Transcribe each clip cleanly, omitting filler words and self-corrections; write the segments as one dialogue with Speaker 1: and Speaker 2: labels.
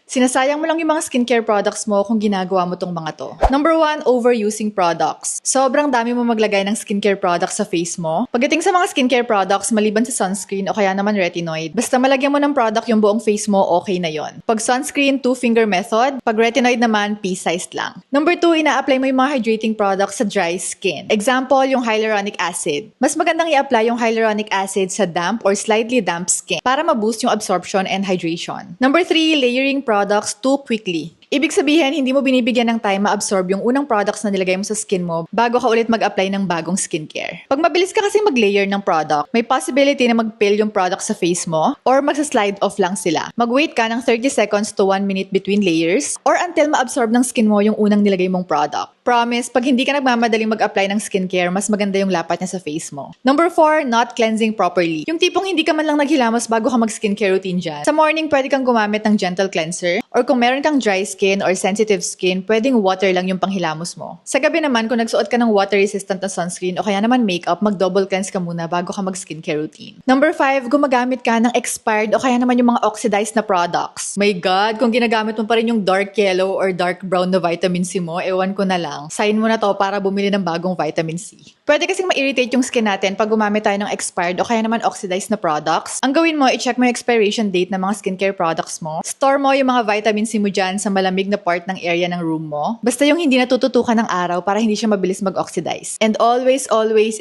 Speaker 1: Sinasayang mo lang yung mga skincare products mo kung ginagawa mo tong mga to. Number 1, overusing products. Sobrang dami mo maglagay ng skincare products sa face mo. Pagdating sa mga skincare products, maliban sa sunscreen o kaya naman retinoid, basta malagyan mo ng product yung buong face mo, okay na yon. Pag sunscreen, 2-finger method. Pag retinoid naman, pea-sized lang. Number 2, ina-apply mo yung mga hydrating products sa dry skin. Example, yung hyaluronic acid. Mas magandang i-apply yung hyaluronic acid sa damp or slightly damp skin para ma-boost yung absorption and hydration. Number 3, layering products too quickly. Ibig sabihin, hindi mo binibigyan ng time ma-absorb yung unang products na nilagay mo sa skin mo bago ka ulit mag-apply ng bagong skincare. Pag mabilis ka kasi mag-layer ng product, may possibility na mag-peel yung product sa face mo or magsa-slide off lang sila. Mag-wait ka ng 30 seconds to 1 minute between layers or until ma-absorb ng skin mo yung unang nilagay mong product. Promise, pag hindi ka nagmamadaling mag-apply ng skincare, mas maganda yung lapat niya sa face mo. Number 4, not cleansing properly. Yung tipong hindi ka man lang naghilamos bago ka mag-skincare routine dyan. Sa morning, pwede kang gumamit ng gentle cleanser or kung meron kang dry skin or sensitive skin, pwedeng water lang yung panghilamos mo. Sa gabi naman, kung nagsuot ka ng water-resistant na sunscreen o kaya naman makeup, mag-double cleanse ka muna bago ka mag-skincare routine. Number 5, gumagamit ka ng expired o kaya naman yung mga oxidized na products. My God, kung ginagamit mo pa rin yung dark yellow or dark brown na vitamin C mo, ewan ko na lang. Sign mo na to para bumili ng bagong vitamin C. Pwede kasing ma-irritate yung skin natin pag gumamit tayo ng expired o kaya naman oxidized na products. Ang gawin mo, i-check mo yung expiration date ng mga skincare products mo. Store mo yung mga vitamin C mo dyan sa malamig na part ng area ng room mo. Basta yung hindi natututukan ng araw para hindi siya mabilis mag-oxidize. And always,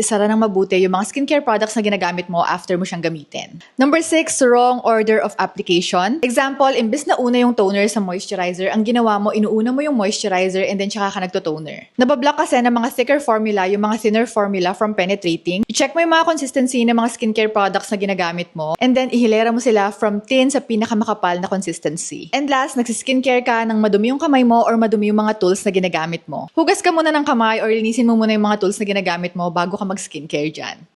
Speaker 1: isara ng mabuti yung mga skincare products na ginagamit mo after mo siyang gamitin. Number 6, wrong order of application. Example, imbes na una yung toner sa moisturizer, ang ginawa mo, inuuna mo yung moisturizer and then tsaka ka nagto-toner. Nabablock kasi ng mga thicker formula yung mga thinner formula from penetrating. I-check mo yung mga consistency ng mga skincare products na ginagamit mo and then ihilera mo sila from thin sa pinakamakapal na consistency. And last, nagsiskincare ka nang madumi yung kamay mo or madumi yung mga tools na ginagamit mo. Hugas ka muna ng kamay or linisin mo muna yung mga tools na ginagamit mo bago ka mag-skincare dyan.